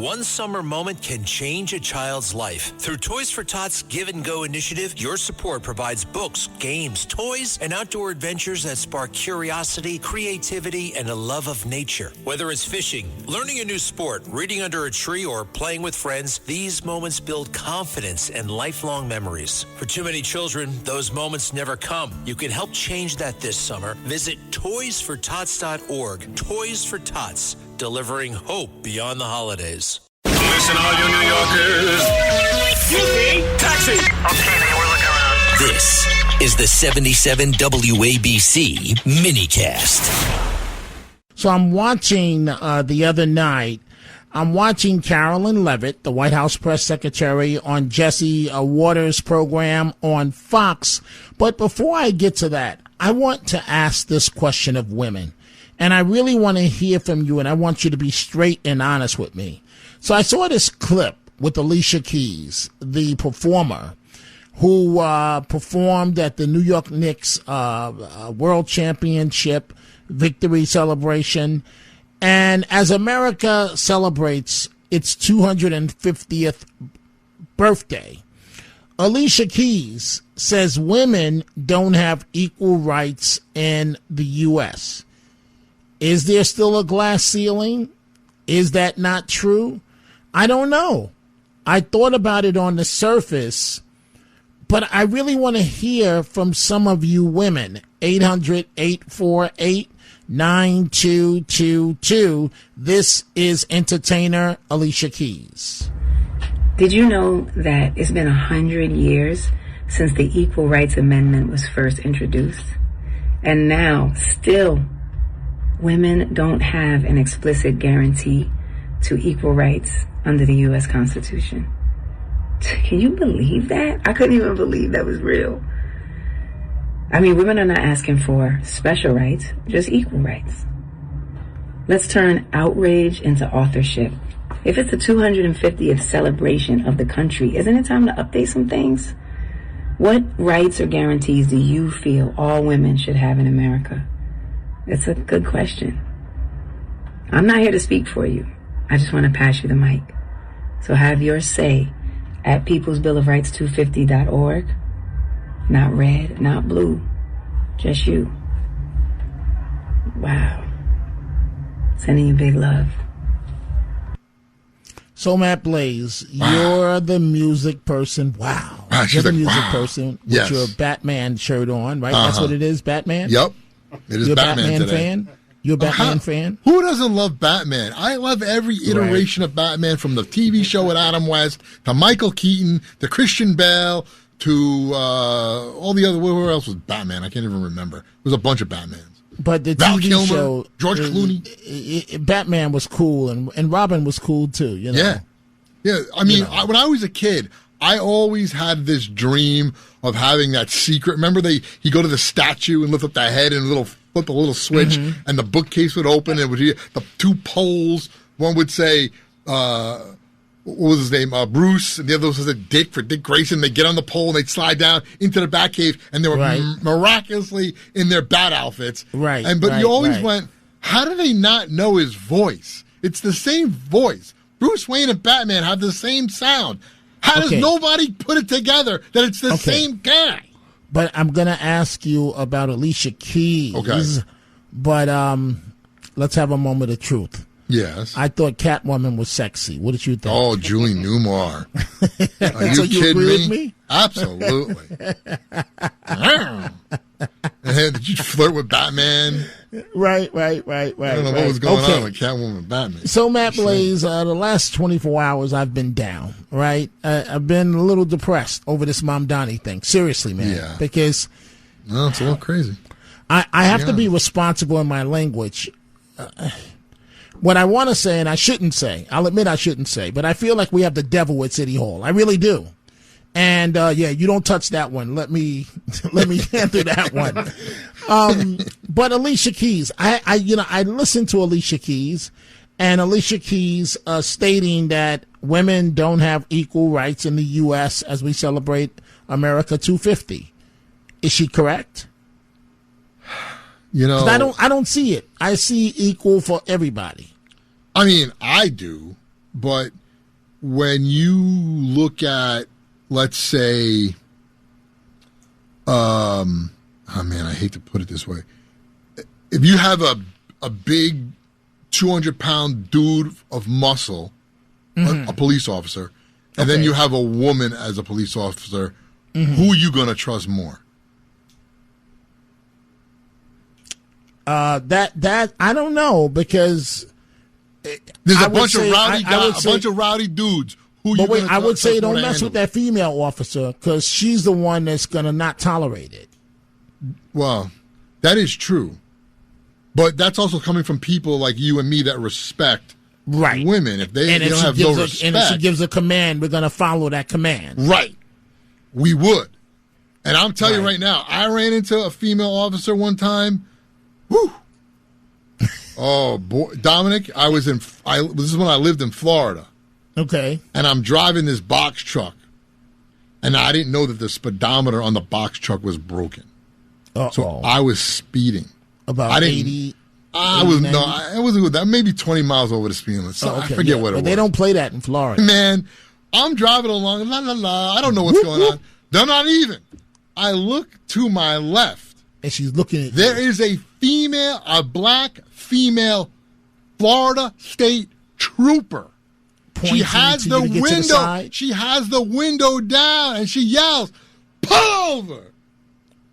One summer moment can change a child's life. Through Toys for Tots Give and Go initiative, your support provides books, games, toys, and outdoor adventures that spark curiosity, creativity, and a love of nature. Whether it's fishing, learning a new sport, reading under a tree, or playing with friends, these moments build confidence and lifelong memories. For too many children, those moments never come. You can help change that this summer. Visit toysfortots.org. Toys for Tots, delivering hope beyond the holidays. Listen, all you New Yorkers. Excuse me. Taxi. Okay, man, we're looking around. This is the 77 WABC minicast. So I'm watching the other night. I'm watching Carolyn Levitt, the White House press secretary, on Jesse Waters' program on Fox. But before I get to that, I want to ask this question of women. And I really want to hear from you, and I want you to be straight and honest with me. So I saw this clip with Alicia Keys, the performer, who performed at the New York Knicks World Championship victory celebration. And as America celebrates its 250th birthday, Alicia Keys says women don't have equal rights in the U.S. Is there still a glass ceiling? Is that not true? I don't know. I thought about it on the surface, but I really want to hear from some of you women. 800-848-9222. This is entertainer Alicia Keys. Did you know that it's been 100 years since the Equal Rights Amendment was first introduced? And now, still, women don't have an explicit guarantee to equal rights under the U.S. Constitution. Can you believe that? I couldn't even believe that was real. I mean, women are not asking for special rights, just equal rights. Let's turn outrage into authorship. If it's the 250th celebration of the country, isn't it time to update some things? What rights or guarantees do you feel all women should have in America? It's a good question. I'm not here to speak for you. I just want to pass you the mic. So have your say at peoplesbillofrights250.org. Not red, not blue, just you. Wow. Sending you big love. So Matt Blaze, you're the music person. Wow. You're the music person with your Batman shirt on, right? That's what it is, Batman? Yep. It is You're Batman a Batman today. fan? You're a Batman fan? Who doesn't love Batman? I love every iteration of Batman, from the TV show with Adam West to Michael Keaton to Christian Bale to all the other. Where else was Batman? I can't even remember. There was a bunch of Batmans. But the Val TV Kilmer, show, George Clooney, Batman was cool, and Robin was cool too. You know? Yeah. I mean, when I was a kid, I always had this dream of having that secret. Remember, you go to the statue and lift up the head and flip a little switch, and the bookcase would open, and it would be the two poles. One would say, what was his name? Bruce, and the other was Dick, for Dick Grayson. They'd get on the pole and they'd slide down into the Batcave, and they were miraculously in their bat outfits. But you always went, how do they not know his voice? It's the same voice. Bruce Wayne and Batman have the same sound. How does nobody put it together that it's the same guy? But I'm going to ask you about Alicia Keys. Okay. But let's have a moment of truth. Yes. I thought Catwoman was sexy. What did you think? Oh, Julie Newmar. Are you so kidding agree with me? Absolutely. Did you flirt with Batman? Right. I don't know what was going on with Catwoman and Batman. So, Matt Blaze, the last 24 hours I've been down, right? I've been a little depressed over this Mamdani thing. Seriously, man. Yeah. Because no, it's a little crazy. I have to be responsible in my language. What I want to say, and I shouldn't say, I'll admit I shouldn't say, but I feel like we have the devil at City Hall. I really do. And you don't touch that one. Let me handle that one. But Alicia Keys, I listened to Alicia Keys, and Alicia Keys stating that women don't have equal rights in the U.S. as we celebrate America 250. Is she correct? You know, 'cause I don't see it. I see equal for everybody. I mean, I do. but when you look at, let's say, oh man, I hate to put it this way. If you have a big 200-pound dude of muscle, a police officer, and then you have a woman as a police officer, who are you going to trust more? That I don't know, because there's a bunch of rowdy dudes. But wait, I would say don't mess with that female officer, because she's the one that's going to not tolerate it. Well, that is true. But that's also coming from people like you and me that respect women. If they don't have no respect. And if she gives a command, we're going to follow that command. Right. We would. And I'm telling you right now, I ran into a female officer one time. Whew. Oh, boy. Dominic, this is when I lived in Florida. Okay. And I'm driving this box truck. And I didn't know that the speedometer on the box truck was broken. So I was speeding. About 80. I wasn't with that. Maybe 20 miles over the speed limit. So I forget what it was. They don't play that in Florida. Man, I'm driving along. La, la, la. I don't know what's going on. They're not even. I look to my left. And she's looking at There is a black female Florida State Trooper. She has the window. She has the window down, and she yells, "Pull over!"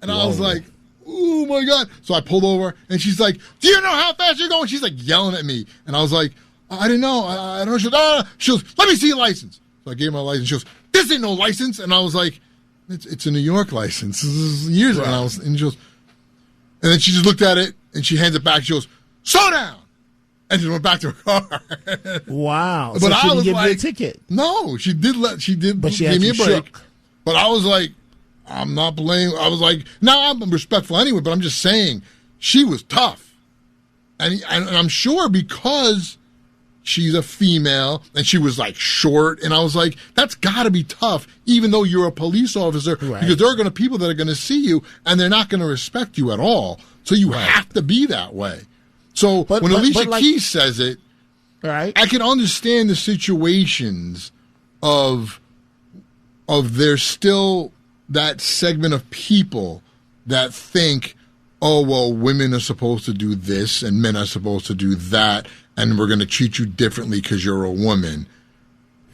And I was like, "Oh my God!" So I pulled over, and she's like, "Do you know how fast you're going?" She's like yelling at me, and I was like, "I didn't know. I don't know." She goes, "Let me see your license." So I gave her my license. She goes, "This ain't no license," and I was like, "It's a New York license." This is years ago. And she goes, and then she just looked at it, and she hands it back. She goes, "Slow down." And just went back to her car. Wow! But so she didn't give you a ticket. No, she did. But she gave me a break. Shook. But I was like, I'm not blaming. I was like, no, I'm respectful anyway. But I'm just saying, she was tough, and I'm sure because she's a female and she was like short, and I was like, that's got to be tough, even though you're a police officer, because there are going to people that are going to see you and they're not going to respect you at all. So you have to be that way. So when Alicia Keys says it, I can understand the situations of there's still that segment of people that think, oh, well, women are supposed to do this and men are supposed to do that, and we're going to treat you differently because you're a woman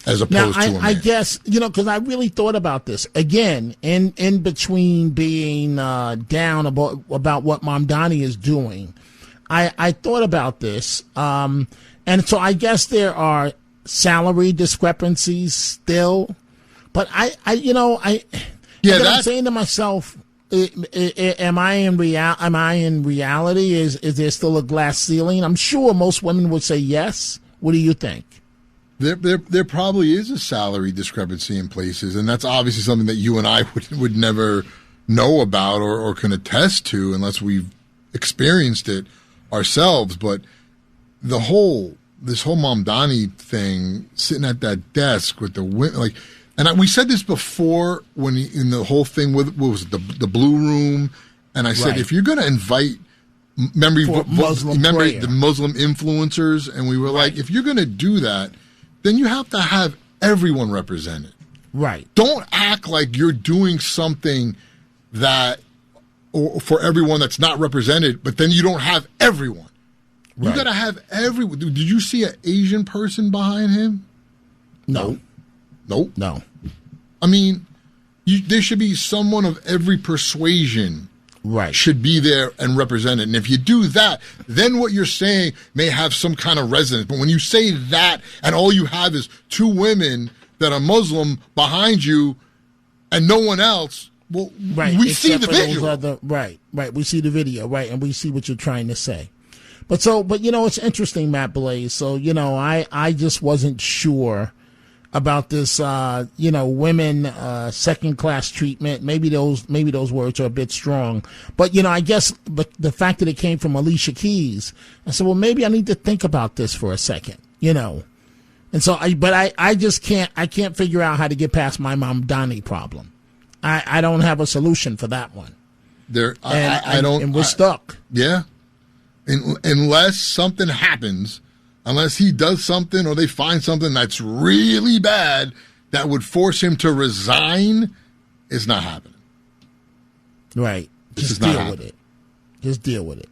as opposed to a man. I guess, because I really thought about this. Again, in between being down about what Mamdani is doing, I thought about this, and so I guess there are salary discrepancies still, but I'm saying to myself, am I in reality? Is there still a glass ceiling? I'm sure most women would say yes. What do you think? There probably is a salary discrepancy in places, and that's obviously something that you and I would never know about or can attest to unless we've experienced it ourselves. But this whole Mamdani thing, sitting at that desk with the women, and we said this before in the whole thing with what was it, the Blue Room, and I said if you're going to invite the Muslim influencers, and we were like, if you're going to do that, then you have to have everyone represented. Right. Don't act like you're doing something or for everyone that's not represented, but then you don't have everyone. Right. You got to have everyone. Did you see an Asian person behind him? No. Nope. No. I mean, there should be someone of every persuasion should be there and represented. And if you do that, then what you're saying may have some kind of resonance. But when you say that and all you have is two women that are Muslim behind you and no one else, well, we see the video. Right. We see the video, and we see what you're trying to say. But it's interesting, Matt Blaze. So, I just wasn't sure about this, women second-class treatment. Maybe those words are a bit strong, but I guess, but the fact that it came from Alicia Keys, I said, well, maybe I need to think about this for a second, and so I just can't figure out how to get past my Mamdani problem. I don't have a solution for that one. And we're stuck. Yeah, unless something happens. unless he does something or they find something that's really bad that would force him to resign, is not happening. Right. This Just is not deal happening. with it. Just deal with it.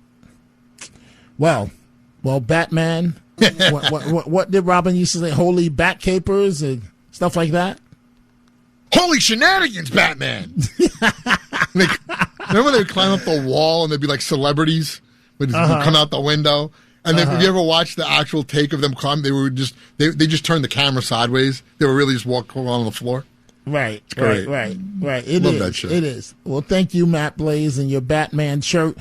Well, Batman. what did Robin used to say? Holy bat capers and stuff like that. Holy shenanigans, Batman! Remember they would climb up the wall and they'd be like celebrities would come out the window. And then, have you ever watched the actual take of them climb? They just turned the camera sideways. They were really just walking on the floor. Right. Great. Right. Love that shit. It is. Well, thank you, Matt Blaze, and your Batman shirt.